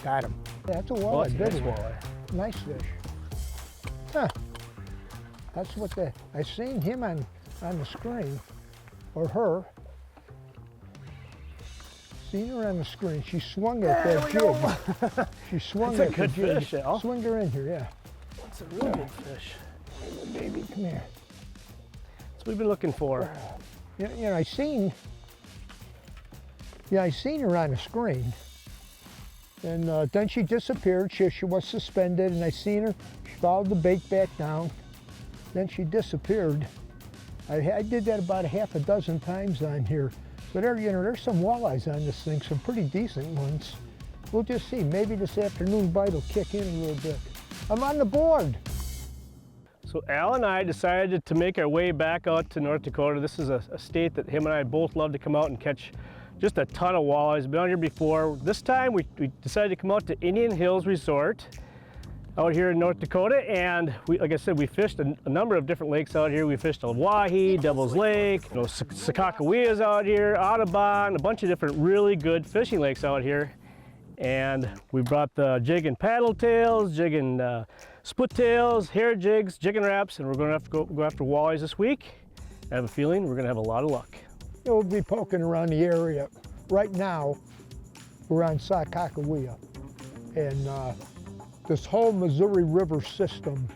Got him. Yeah, that's a walleye, Oh, big nice one. walleye. Nice fish. Huh. That's what I seen him on the screen, or her. Seen her on the screen. She swung at that jig. She swung That's at a good the jig. fish, Al. Swing her in here, yeah. That's a really good fish. Hey, baby, come here. That's what we've been looking for. You know, I seen her on the screen, and then she disappeared. She was suspended, and I seen her. She followed the bait back down. Then she disappeared. I did that about a half a dozen times on here. But there's some walleyes on this thing, some pretty decent ones. We'll just see. Maybe this afternoon bite will kick in a little bit. I'm on the board. So Al and I decided to make our way back out to North Dakota. This is a state that him and I both love to come out and catch just a ton of walleyes. Been out here before. This time we decided to come out to Indian Hills Resort out here in North Dakota, and like I said, we fished a number of different lakes out here. We fished Oahe, Devil's Lake, Sakakawea is out here, Audubon, a bunch of different really good fishing lakes out here. And we brought the jig and paddle tails, jig and split tails, hair jigs, jigging raps, and we're going to have to go after walleyes this week. I have a feeling we're going to have a lot of luck. We'll be poking around the area. Right now, we're on Sakakawea, and this whole Missouri River system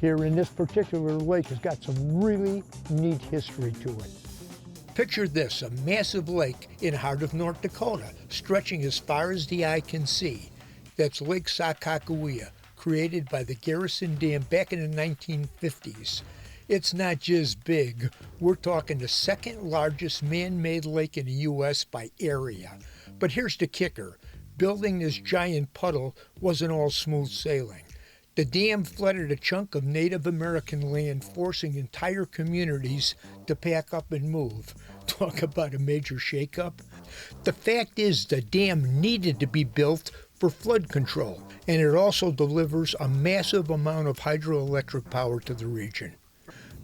here in this particular lake has got some really neat history to it. Picture this, a massive lake in the heart of North Dakota, stretching as far as the eye can see. That's Lake Sakakawea, created by the Garrison Dam back in the 1950s. It's not just big, we're talking the second largest man-made lake in the U.S. by area. But here's the kicker. Building this giant puddle wasn't all smooth sailing. The dam flooded a chunk of Native American land, forcing entire communities to pack up and move. Talk about a major shakeup. The fact is, the dam needed to be built for flood control, and it also delivers a massive amount of hydroelectric power to the region.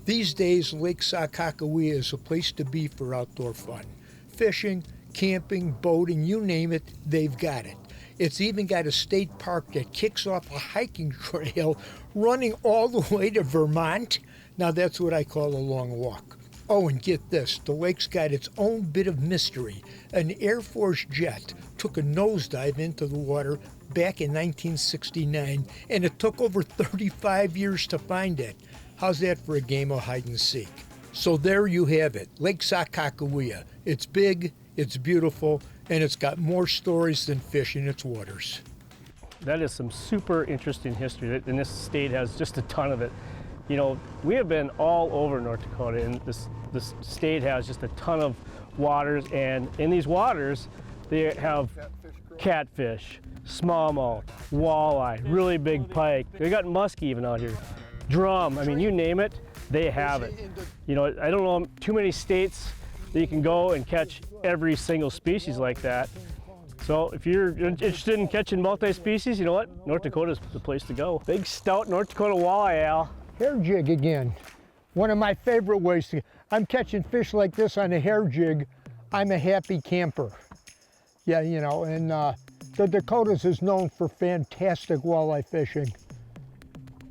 These days, Lake Sakakawea is a place to be for outdoor fun. Fishing, camping, boating, you name it, they've got it. It's even got a state park that kicks off a hiking trail running all the way to Vermont. Now that's what I call a long walk. Oh, and get this, the lake's got its own bit of mystery. An Air Force jet took a nosedive into the water back in 1969, and it took over 35 years to find it. How's that for a game of hide and seek? So there you have it, Lake Sakakawea. It's big, it's beautiful, and it's got more stories than fish in its waters. That is some super interesting history, and this state has just a ton of it. You know, we have been all over North Dakota, and this state has just a ton of waters, and in these waters, they have catfish, smallmouth, walleye, really big pike. They got muskie even out here, drum, I mean, you name it, they have it. You know, I don't know too many states that you can go and catch every single species like that. So if you're interested in catching multi-species, you know what? North Dakota's the place to go. Big stout North Dakota walleye, Al. Hair jig again. One of my favorite ways to, I'm catching fish like this on a hair jig, I'm a happy camper. Yeah, you know, and the Dakotas is known for fantastic walleye fishing.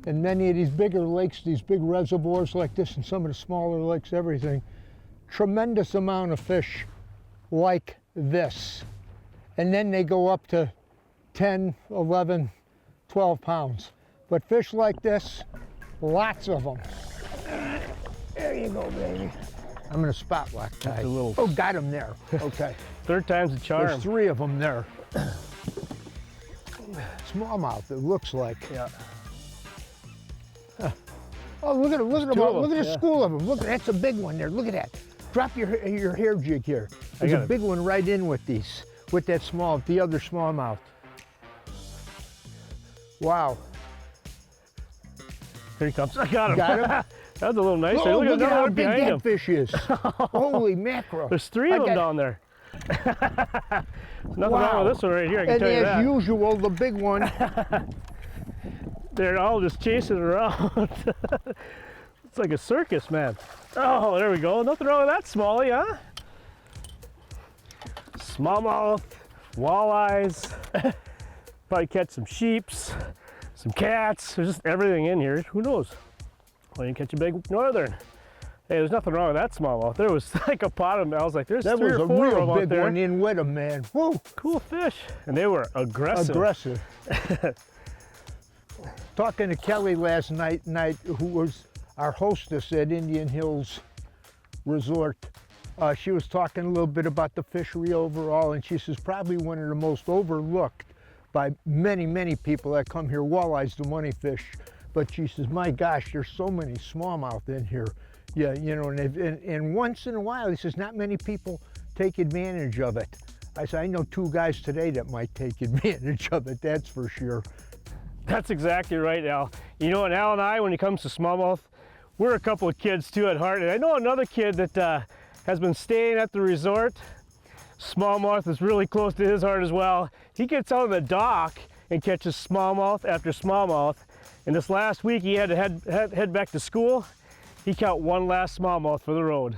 And many of these bigger lakes, these big reservoirs like this, and some of the smaller lakes, everything, tremendous amount of fish like this. And then they go up to 10, 11, 12 pounds. But fish like this, lots of them. There you go, baby. I'm gonna spot lock Ty. Oh, got him there. Okay. Third time's a charm. There's 3 of them there. Smallmouth, it looks like. Yeah. Huh. Oh, look at them! Look at them! Look at the yeah. school of them! Look, that's a big one there. Look at that. Drop your hair jig here. There's a big one right in with these, with that the other smallmouth. Wow. Here he comes. I got him. Got him? That was a little nice. Oh, look at how one big behind that him. fish is. Holy mackerel. There's 3 of them down there. Nothing wrong with this one right here, I can tell you that. And as usual, the big one. They're all just chasing around. It's like a circus, man. Oh, there we go. Nothing wrong with that smallie, huh? Smallmouth, walleyes. Probably catch some sheeps, some cats, there's just everything in here. Who knows? Why didn't catch a big northern? Hey, there's nothing wrong with that smallmouth. There was like a pot of them. I was like, there's that 3 was or a 4 of them real out big there. one in with them, man. Woo! Cool fish. And they were aggressive. Aggressive. Talking to Kelly last night, who was our hostess at Indian Hills Resort. She was talking a little bit about the fishery overall, and she says probably one of the most overlooked by many, many people that come here. Walleye's the money fish, but she says, my gosh, there's so many smallmouth in here. Yeah, you know, and once in a while, he says, not many people take advantage of it. I said, I know 2 guys today that might take advantage of it, that's for sure. That's exactly right, Al. You know, and Al and I, when it comes to smallmouth, we're a couple of kids too at heart. And I know another kid that has been staying at the resort. Smallmouth is really close to his heart as well. He gets out on the dock and catches smallmouth after smallmouth. And this last week he had to head back to school. He caught one last smallmouth for the road.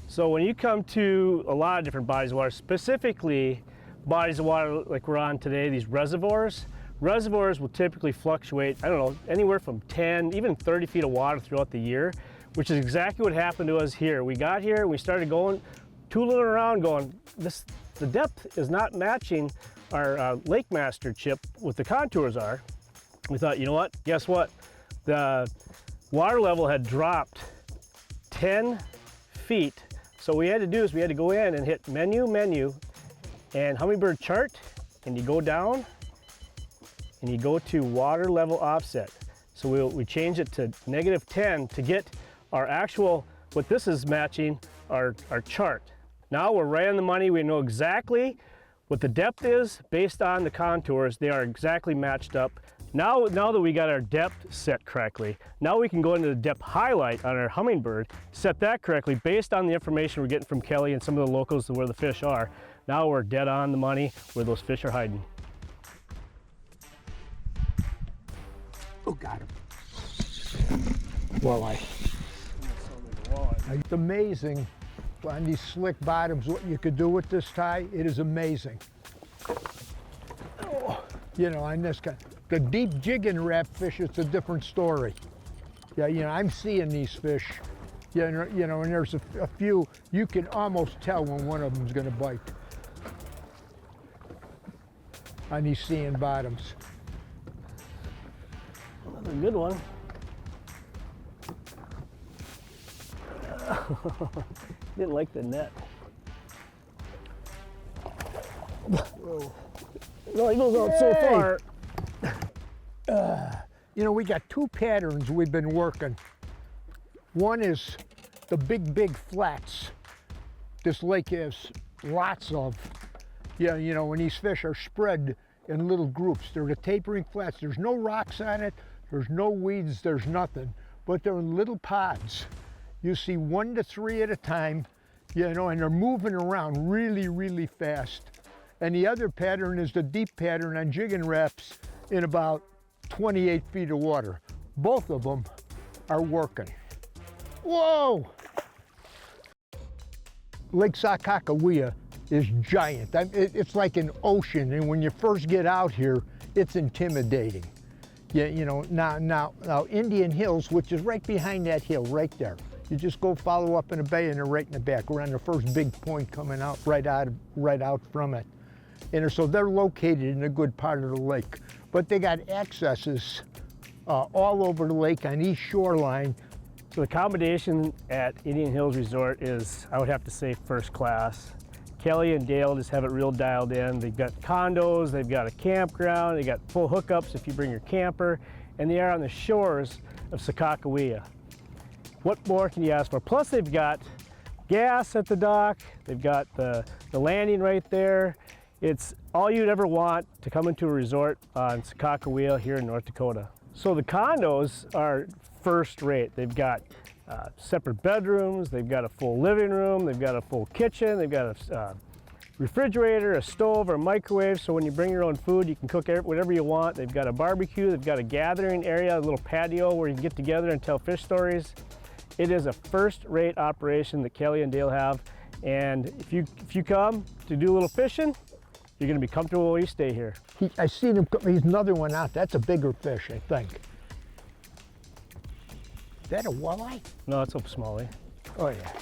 So when you come to a lot of different bodies of water, specifically bodies of water like we're on today, these reservoirs will typically fluctuate, I don't know, anywhere from 10, even 30 feet of water throughout the year, which is exactly what happened to us here. We got here and we started going, tooling around going, the depth is not matching our Lake Master chip, what the contours are. We thought, you know what, guess what? The water level had dropped 10 feet. So what we had to do is we had to go in and hit menu, and Hummingbird chart, and you go down, and you go to water level offset. So we change it to -10 to get our actual, what this is matching, our chart. Now we're right on the money. We know exactly what the depth is based on the contours. They are exactly matched up. Now that we got our depth set correctly, now we can go into the depth highlight on our Hummingbird, set that correctly based on the information we're getting from Kelly and some of the locals where the fish are. Now we're dead on the money where those fish are hiding. Oh, got him. Walleye. It's amazing on these slick bottoms what you could do with this tie. It is amazing. Oh, you know, on this kind. The deep jigging rap fish, it's a different story. Yeah, you know, I'm seeing these fish. You know, and there's a few, you can almost tell when one of them's gonna bite on these seeing bottoms. That's a good one. Didn't like the net. Whoa. No, he goes out so far. You know, we got 2 patterns we've been working. One is the big flats. This lake has lots of. Yeah, you know, and these fish are spread in little groups. They're the tapering flats. There's no rocks on it. There's no weeds. There's nothing. But they're in little pods. You see 1 to 3 at a time, you know, and they're moving around really fast. And the other pattern is the deep pattern on Jigging Raps in about 28 feet of water. Both of them are working. Whoa! Lake Sakakawea is giant. It's like an ocean, and when you first get out here, it's intimidating. Yeah, you know, now Indian Hills, which is right behind that hill, right there. You just go follow up in a bay, and they're right in the back. We're on the first big point coming out right out from it. And so they're located in a good part of the lake. But they got accesses all over the lake on each shoreline. So the accommodation at Indian Hills Resort is, I would have to say, first class. Kelly and Dale just have it real dialed in. They've got condos, they've got a campground, they got full hookups if you bring your camper, and they are on the shores of Sakakawea. What more can you ask for? Plus they've got gas at the dock, they've got the landing right there. It's all you'd ever want to come into a resort on Sakakawea here in North Dakota. So the condos are first rate. They've got separate bedrooms, they've got a full living room, they've got a full kitchen, they've got a refrigerator, a stove, or a microwave, so when you bring your own food, you can cook whatever you want. They've got a barbecue, they've got a gathering area, a little patio where you can get together and tell fish stories. It is a first-rate operation that Kelly and Dale have, and if you come to do a little fishing, You're going to be comfortable while you stay here. I seen him, he's another one out. That's a bigger fish, I think. Is that a walleye? No, it's a smallie. Oh yeah.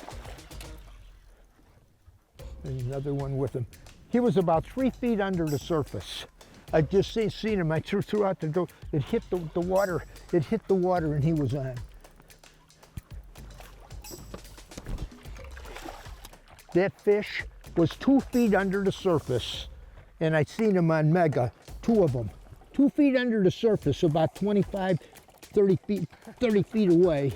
There's another one with him. He was about 3 feet under the surface. I just seen him. I threw out the door. It hit the water. It hit the water and he was on. That fish was 2 feet under the surface, and I seen him on Mega, 2 of them. 2 feet under the surface, about 25, 30 feet away.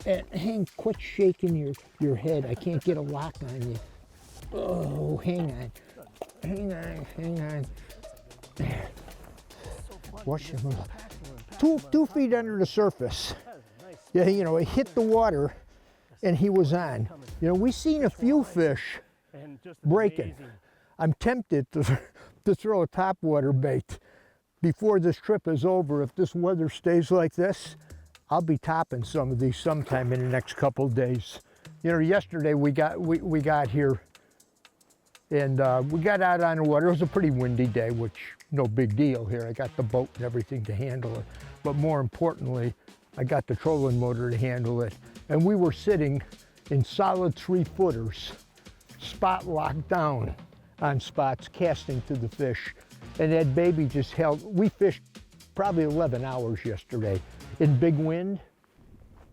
And hang, quit shaking your head. I can't get a lock on you. Oh, hang on. Hang on. Watch him. 2 feet under the surface. Yeah, you know, it hit the water and he was on. You know, we've seen a few fish breaking. I'm tempted to throw a topwater bait before this trip is over. If this weather stays like this, I'll be topping some of these sometime in the next couple days. You know, yesterday we got here and we got out on the water. It was a pretty windy day, which no big deal here. I got the boat and everything to handle it. But more importantly, I got the trolling motor to handle it. And we were sitting in solid 3-footers, spot locked down on spots, casting to the fish. And that baby just held, we fished probably 11 hours yesterday in big wind.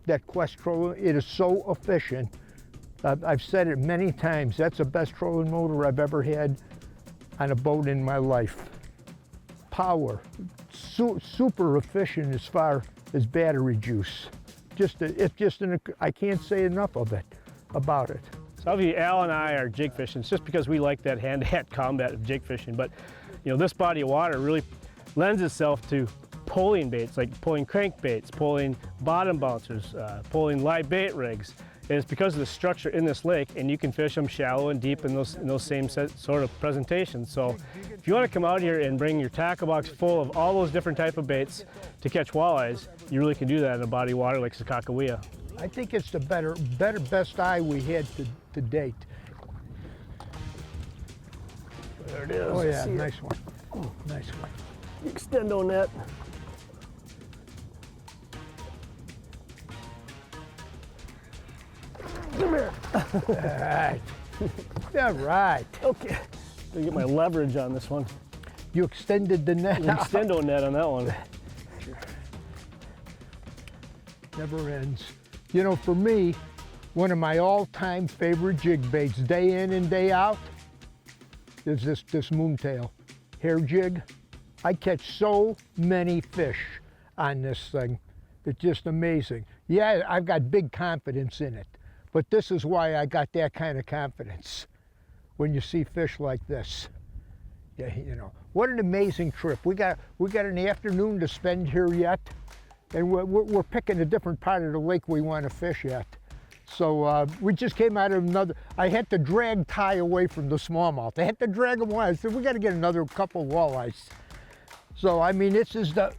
That Quest trolling, it is so efficient. I've said it many times, that's the best trolling motor I've ever had on a boat in my life. Power, super efficient as far as battery juice. I can't say enough of it, about it. So obviously Al and I are jig fishing. It's just because we like that hand-to-hand combat of jig fishing. But you know, this body of water really lends itself to pulling baits, like pulling crankbaits, pulling bottom bouncers, pulling live bait rigs. And it's because of the structure in this lake, and you can fish them shallow and deep in those same sort of presentations. So if you want to come out here and bring your tackle box full of all those different type of baits to catch walleyes, you really can do that in a body of water like Sakakawea. I think it's the best eye we had to date. There it is. Oh yeah, nice one. Oh, nice one. Extendo net. Come here. All right. All right. Okay. Gotta get my leverage on this one. You extended the net. Extendo net on that one. Never ends. You know, for me, one of my all-time favorite jig baits, day in and day out, is this moontail hair jig. I catch so many fish on this thing. It's just amazing. Yeah, I've got big confidence in it, but this is why I got that kind of confidence when you see fish like this. Yeah, you know, what an amazing trip. We got an afternoon to spend here yet, and we're picking a different part of the lake we want to fish at. So we just came out of another, I had to drag Ty away from the smallmouth. I had to drag him away. I said, we got to get another couple of walleyes. So, I mean, this is the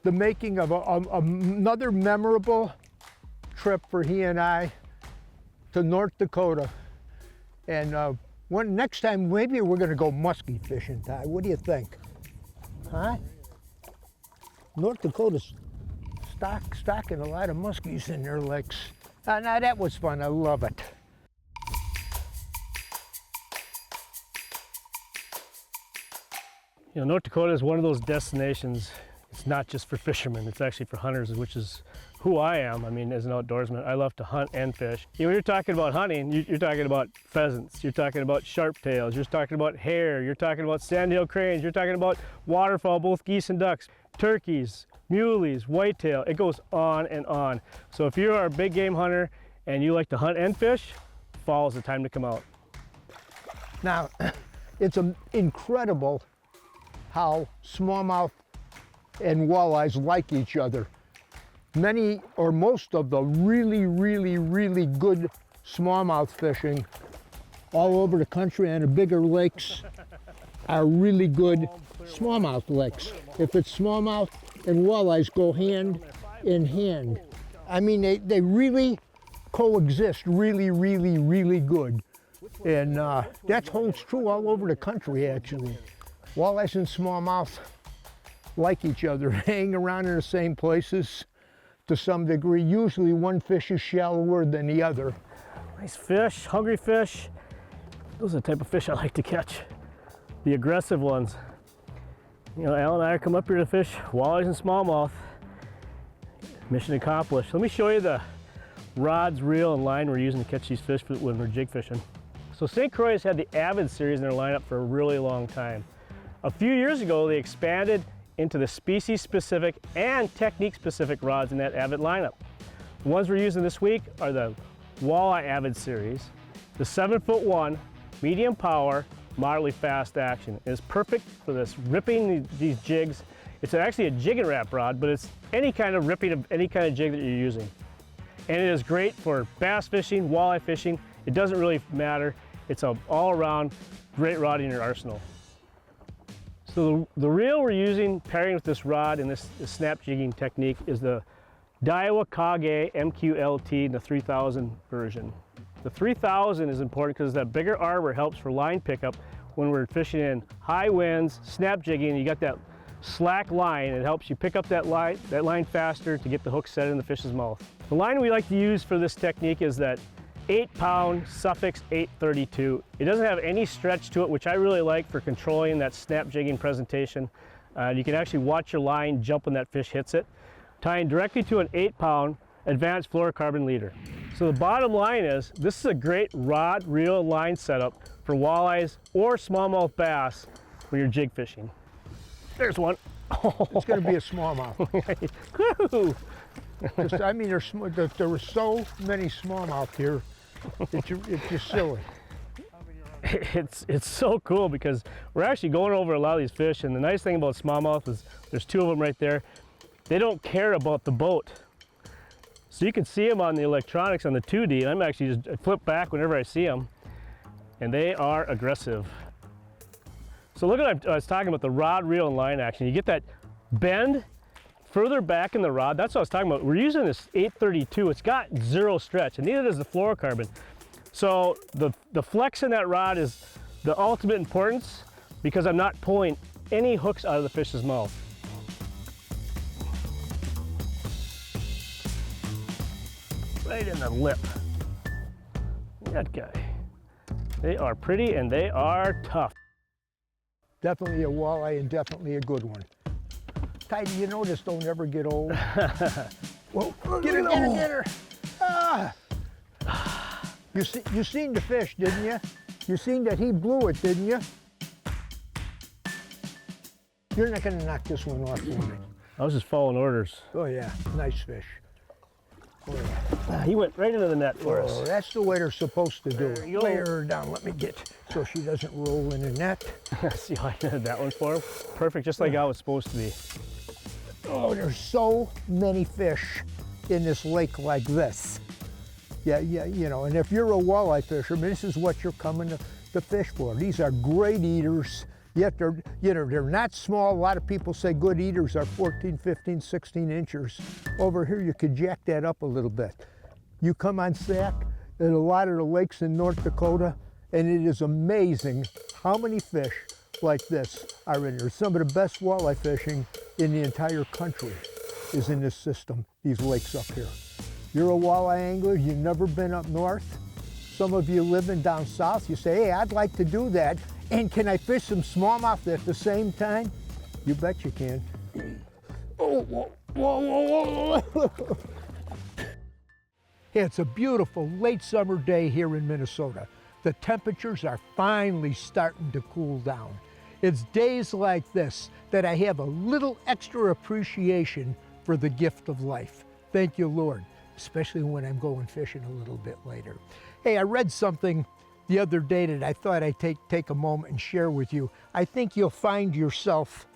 making of another memorable trip for he and I to North Dakota. And next time, maybe we're going to go muskie fishing, Ty. What do you think? Huh? North Dakota's stocking a lot of muskies in their lakes. Now that was fun. I love it. You know, North Dakota is one of those destinations. It's not just for fishermen, it's actually for hunters, which is who I am. I mean, as an outdoorsman, I love to hunt and fish. You know, when you're talking about hunting, you're talking about pheasants, you're talking about sharptails, you're talking about hare, you're talking about sandhill cranes, you're talking about waterfowl, both geese and ducks, turkeys, muleys, whitetail, it goes on and on. So if you are a big game hunter and you like to hunt and fish, fall is the time to come out. Now, it's incredible how smallmouth and walleyes like each other. Many or most of the really, really, really good smallmouth fishing all over the country and the bigger lakes are really good smallmouth lakes. If it's smallmouth and walleyes go hand in hand. I mean, they really coexist really, really, really good. And that holds true all over the country, actually. Walleyes and smallmouth like each other, hang around in the same places to some degree. Usually one fish is shallower than the other. Nice fish, hungry fish. Those are the type of fish I like to catch, the aggressive ones. You know, Al and I are coming up here to fish walleyes and smallmouth. Mission accomplished. Let me show you the rods, reel, and line we're using to catch these fish when we're jig fishing. So St. Croix has had the Avid series in their lineup for a really long time. A few years ago, they expanded into the species-specific and technique-specific rods in that Avid lineup. The ones we're using this week are the Walleye Avid series, the 7'1", medium power, moderately fast action. It's perfect for this ripping these jigs. It's actually a Jigging Rap rod, but it's any kind of ripping of any kind of jig that you're using. And it is great for bass fishing, walleye fishing. It doesn't really matter. It's an all-around great rod in your arsenal. So the reel we're using pairing with this rod and this snap jigging technique is the Daiwa Kage MQLT, the 3000 version. The 3000 is important because that bigger arbor helps for line pickup when we're fishing in high winds, snap jigging. You got that slack line. It helps you pick up that line faster to get the hook set in the fish's mouth. The line we like to use for this technique is that 8-pound Suffix 832. It doesn't have any stretch to it, which I really like for controlling that snap jigging presentation. You can actually watch your line jump when that fish hits it, tying directly to an 8-pound advanced fluorocarbon leader. So the bottom line is, this is a great rod, reel, and line setup for walleyes or smallmouth bass when you're jig fishing. There's one. It's going to be a smallmouth. I mean, there were so many smallmouth here, it's just silly. It's so cool because we're actually going over a lot of these fish, and the nice thing about smallmouth is there's two of them right there. They don't care about the boat. So you can see them on the electronics on the 2D, and I'm actually just flip back whenever I see them, and they are aggressive. So look at what I was talking about, the rod, reel, and line action. You get that bend further back in the rod. That's what I was talking about. We're using this 832. It's got zero stretch, and neither does the fluorocarbon. So the flex in that rod is the ultimate importance because I'm not pulling any hooks out of the fish's mouth. Right in the lip. That guy. They are pretty and they are tough. Definitely a walleye and definitely a good one. Ty, do you know this don't ever get old? Well, get her. Ah. You seen the fish, didn't you? You seen that he blew it, didn't you? You're not going to knock this one off for me. I was just following orders. Oh yeah, nice fish. He went right into the net for us. That's the way they're supposed to do it. There you go. Lay her down, let me get, so she doesn't roll in the net. See how I did that one for him? Perfect, just like I was supposed to be. Oh, there's so many fish in this lake like this. Yeah, you know, and if you're a walleye fisherman, this is what you're coming to fish for. These are great eaters, yet they're not small. A lot of people say good eaters are 14, 15, 16 inches. Over here, you could jack that up a little bit. You come on Sac at a lot of the lakes in North Dakota, and it is amazing how many fish like this are in there. Some of the best walleye fishing in the entire country is in this system, these lakes up here. You're a walleye angler, you've never been up north. Some of you living down south, you say, hey, I'd like to do that, and can I fish some smallmouth at the same time? You bet you can. Oh, whoa, whoa, whoa, whoa. It's a beautiful late summer day here in Minnesota. The temperatures are finally starting to cool down. It's days like this that I have a little extra appreciation for the gift of life. Thank you, Lord, especially when I'm going fishing a little bit later. Hey, I read something the other day that I thought I'd take a moment and share with you. I think you'll find yourself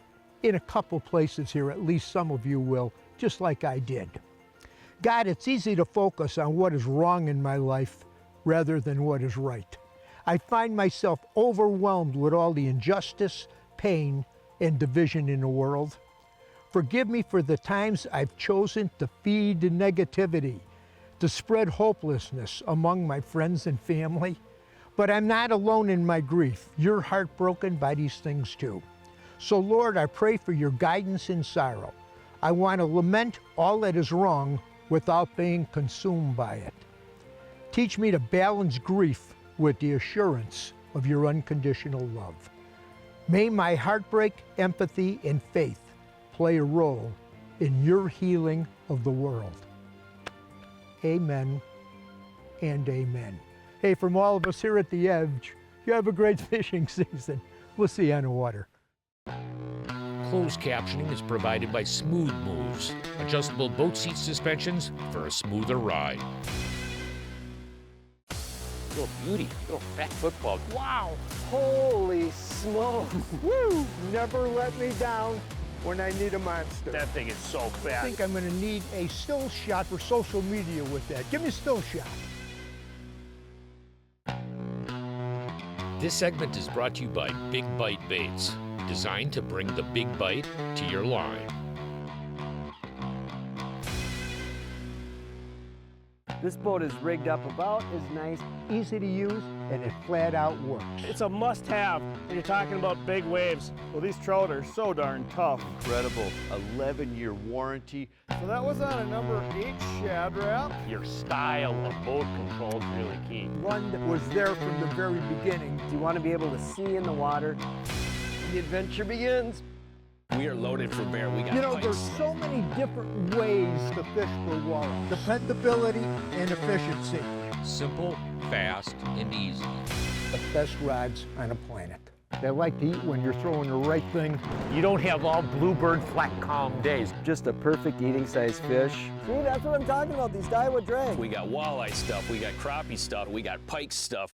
in a couple places here, at least some of you will, just like I did. God, it's easy to focus on what is wrong in my life rather than what is right. I find myself overwhelmed with all the injustice, pain, and division in the world. Forgive me for the times I've chosen to feed the negativity, to spread hopelessness among my friends and family. But I'm not alone in my grief. You're heartbroken by these things too. So Lord, I pray for your guidance in sorrow. I want to lament all that is wrong without being consumed by it. Teach me to balance grief with the assurance of your unconditional love. May my heartbreak, empathy, and faith play a role in your healing of the world. Amen and amen. Hey, from all of us here at The Edge, you have a great fishing season. We'll see you on the water. Closed captioning is provided by Smooth Moves, adjustable boat seat suspensions for a smoother ride. Little beauty, little fat football. Wow, holy smokes. Woo, never let me down when I need a monster. That thing is so I fat. think I'm gonna need a still shot for social media with that. Give me a still shot. This segment is brought to you by Big Bite Baits, designed to bring the big bite to your line. This boat is rigged up about as nice. Easy to use, and it flat out works. It's a must-have when you're talking about big waves. Well, these trout are so darn tough. Incredible 11-year warranty. So that was on a number 8 Shad Rap. Your style of boat control is really key. One that was there from the very beginning. You want to be able to see in the water. The adventure begins. We are loaded for bear. We got You know, bites. there's so many different ways to fish for walleye. Dependability and efficiency. Simple, fast, and easy. The best rods on the planet. They like to eat when you're throwing the right thing. You don't have all bluebird flat calm days. Just a perfect eating size fish. See, that's what I'm talking about, these Daiwa drags. We got walleye stuff, we got crappie stuff, we got pike stuff.